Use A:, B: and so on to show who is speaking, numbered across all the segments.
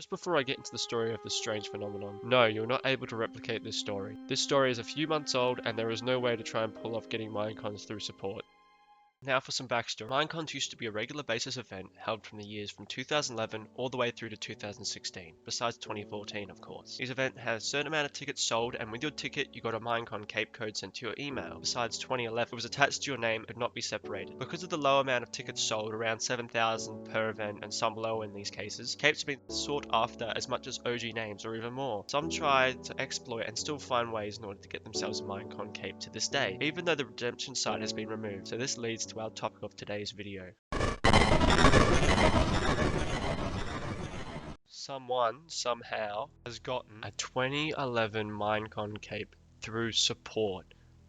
A: Just before I get into the story of this strange phenomenon, no, you're not able to replicate this story. This story is a few months old and there is no way to try and pull off getting Minecons through support. Now for some backstory. Minecons used to be a regular basis event held from the years from 2011 all the way through to 2016, besides 2014 of course. This event had a certain amount of tickets sold, and with your ticket you got a Minecon cape code sent to your email. Besides 2011, it was attached to your name and could not be separated. Because of the low amount of tickets sold, around 7,000 per event and some lower in these cases, capes have been sought after as much as OG names or even more. Some try to exploit and still find ways in order to get themselves a Minecon cape to this day, even though the redemption site has been removed. So this leads to our topic of today's video. Someone, somehow, has gotten a 2011 Minecon cape through support,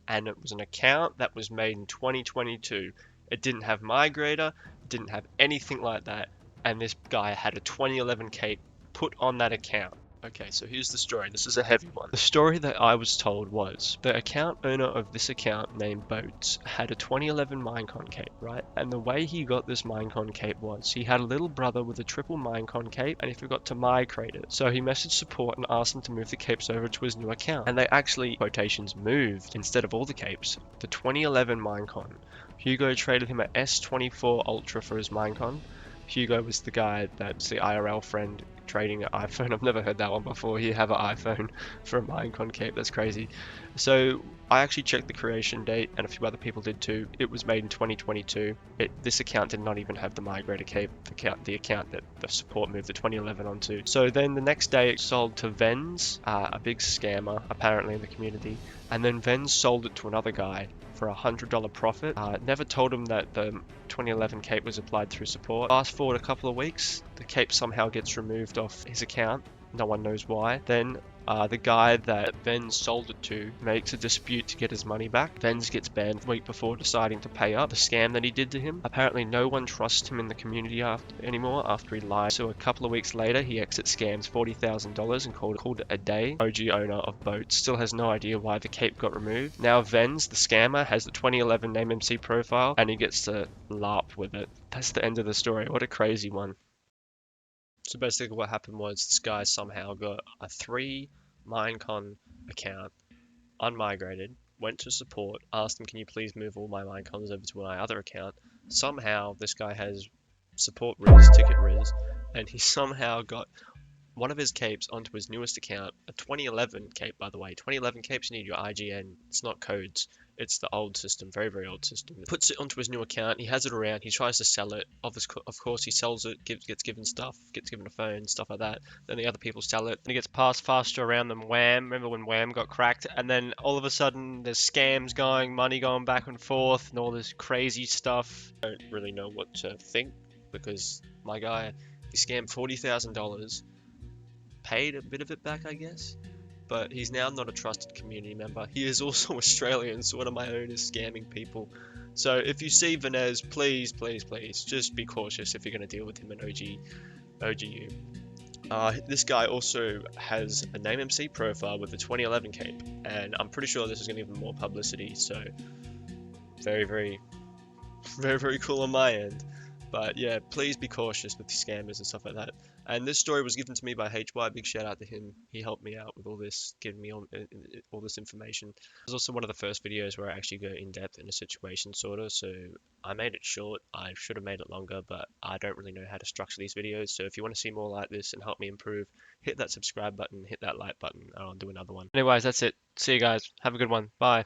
A: and it was an account that was made in 2022. It didn't have migrator, it didn't have anything like that, and this guy had a 2011 cape put on that account. Okay, so here's the story. This is a heavy one. The story that I was told was the account owner of this account named Boats had a 2011 Minecon cape, right? And the way he got this Minecon cape was he had a little brother with a triple Minecon cape and he forgot to migrate it. So he messaged support and asked them to move the capes over to his new account. And they actually, quotations, moved instead of all the capes. The 2011 Minecon. Hugo traded him an S24 Ultra for his Minecon. Hugo was the guy that's the IRL friend trading an iPhone. I've never heard that one before. You have an iPhone for a Minecon cape. That's crazy. So I actually checked the creation date, and a few other people did too. It was made in 2022. This account did not even have the migrator cape, the account that the support moved the 2011 onto. So then the next day it sold to Vens, a big scammer apparently in the community, and then Vens sold it to another guy for a $100 profit. Never told him that the 2011 cape was applied through support. Fast forward a couple of weeks, the cape somehow gets removed off his account. No one knows why. Then the guy that Vens sold it to makes a dispute to get his money back. Vens gets banned a week before deciding to pay up the scam that he did to him. Apparently no one trusts him in the community anymore after he lied. So a couple of weeks later he exits scams $40,000 and called it a day. OG owner of Boats still has no idea why the cape got removed. Now Vens, the scammer, has the 2011 name MC profile and he gets to LARP with it. That's the end of the story. What a crazy one. So basically what happened was this guy somehow got a 3 Minecon account, unmigrated, went to support, asked them, can you please move all my Minecons over to my other account? Somehow this guy has support Riz, ticket Riz, and he somehow got one of his capes onto his newest account, a 2011 cape by the way. 2011 capes you need your IGN, it's not codes. It's the old system, very, very old system. He puts it onto his new account, he has it around, he tries to sell it. Of course, he sells it, gets given stuff, gets given a phone, stuff like that. Then the other people sell it. Then he gets passed faster around than Wham. Remember when Wham got cracked? And then all of a sudden, there's scams going, money going back and forth, and all this crazy stuff. I don't really know what to think, because my guy, he scammed $40,000, paid a bit of it back, I guess. But he's now not a trusted community member. He is also Australian, so one of my own is scamming people. So if you see Vanez, please, please, please, just be cautious if you're going to deal with him in OGU. This guy also has a name MC profile with the 2011 cape, and I'm pretty sure this is going to give him more publicity, so very, very, very, very cool on my end. But yeah, please be cautious with the scammers and stuff like that. And this story was given to me by HY. Big shout out to him. He helped me out with all this, giving me all this information. It was also one of the first videos where I actually go in depth in a situation, sort of. So I made it short. I should have made it longer, but I don't really know how to structure these videos. So if you want to see more like this and help me improve, hit that subscribe button, hit that like button, and I'll do another one. Anyways, that's it. See you guys. Have a good one. Bye.